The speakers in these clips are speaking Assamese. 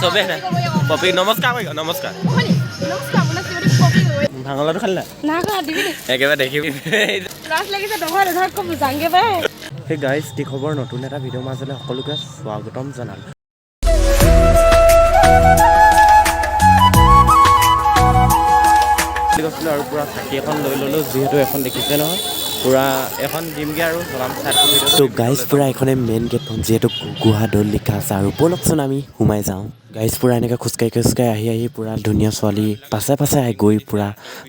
চবে পপি নমস্কাৰ কৰিব নমস্কাৰ ভাঙলাটো খালি না একেবাৰে দেখিবি সেই গাইজ কি খবৰ নতুন এটা ভিডিঅ' মাজলৈ সকলোকে স্বাগতম জনালোঁ। গৈছিলোঁ আৰু পূৰা চাকি এখন লৈ ল'লোঁ যিহেতু এখন দেখিছে নহয় পূৰা এখন দিমগৈ আৰু চলাম তো গাইজ পূৰা এখনে মেইন গেটখন যিহেতু গুহা দৌল লিখা আছে আৰু ব'লকচোন আমি সোমাই যাওঁ। গাইজ পূৰা এনেকৈ খোজকাঢ়ি আহি পূৰা ধুনীয়া ছোৱালী পাছে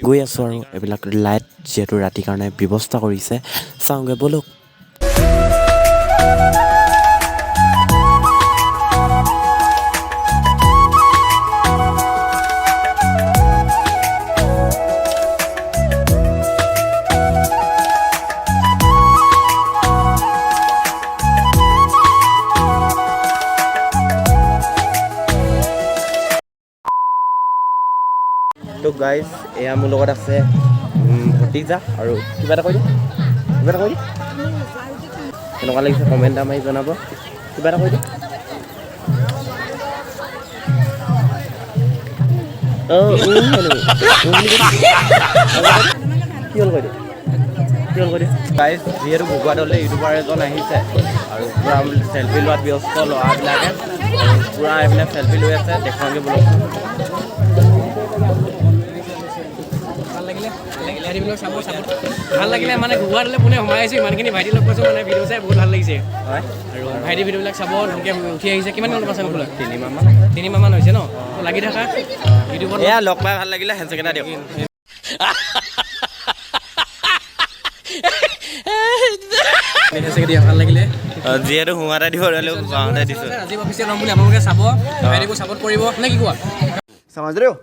গৈ আছোঁ আৰু এইবিলাক লাইট যিহেতু ৰাতিৰ কাৰণে ব্যৱস্থা কৰিছে চাওঁগৈ ব'লক। তো গাইজ এয়া মোৰ লগত আছে ভতিজা আৰু কিবা এটা কৈ দিওঁ কেনেকুৱা লাগিছে কমেণ্ট এটা মাৰি জনাব কিবা এটা কৈ দিওঁ কি হ'ল কৈ দিওঁ গাইজ যিহেতু ভগুৱা দলে ইউটিউবাৰ এজন আহিছে আৰু পূৰা চেল্ফি লোৱাত ব্যস্ত ল'ৰাবিলাকে পূৰা এইবিলাক চেল্ফি লৈ আছে দেখুৱাওঁগৈ বোলক। ভাল লাগিলে মানে ঘৰুৱা দলে পোনে সোমাই আহিছে ইমানখিনি ভাইটি লগ পাইছোঁ মানে ভিডিঅ' চাই বহুত ভাল লাগিছে হয় আৰু ভাইটি ভিডিঅ'বিলাক চাব ধুনীয়াকৈ উঠি আহিছে কিমান দিন পাইছে খোলা 3 মাহমান হৈছে ন লাগি থাকা ইউটিউবত এয়া লগ পাই ভাল লাগিলে হেণ্ডছেক এটা দিয়ক। ভাল লাগিলে যিহেতু সোঁৱাতে দিব গাঁৱতে দিছোঁ আজি অফিচিয়েল হ'ম বুলি আপোনালোকে চাব ভাইটিবোৰ ছাপোৰ্ট কৰিব নে কি কোৱা समझ रहे हो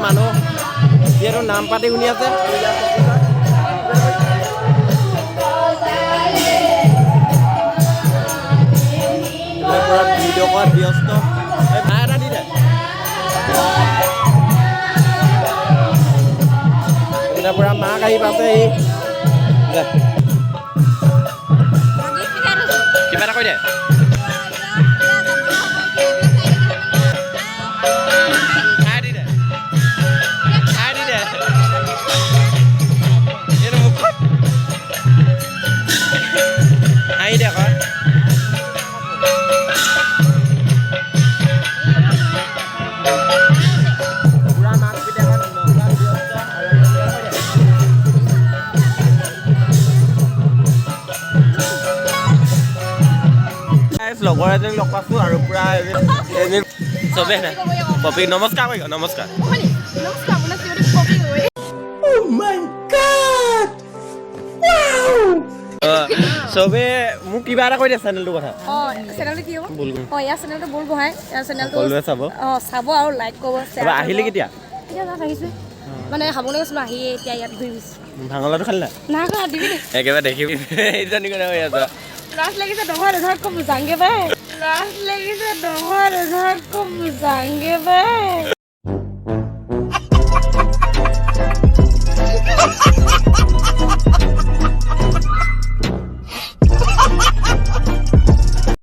মানুহ যিহেতু নাম পাতি শুনি আছে ভিডিঅ' কৰাত ব্যস্ত ভাই এটা দি দে পূৰা মাক আহি পাইছেহি কিবা এটা কৈ দে হাঁহি দে আকৌ লগৰ এজনী লগ পাইছোঁ আৰু পূৰা চবে পপি নমস্কাৰ কৰিব নমস্কাৰ চবে মোক কিবা এটা কৈ দিয়ে চেনেলটোৰ কথা চাব আৰু লাইক কৰিব আহিলে কেতিয়া মানে খাবলৈ গৈছিলোঁ আহি এতিয়া ইয়াত ঘূৰি গৈছোঁ ভাঙলাটো খালি নাই খোৱা দিবি একেবাৰে দেখিবি এইজনী কথা হৈ আছে লাজ লাগিছে নহয় ৰেজাল্ট কম যাংগে বাই লাজ লাগিছে নহয় ৰেজাল্ট কম যাংগে বাই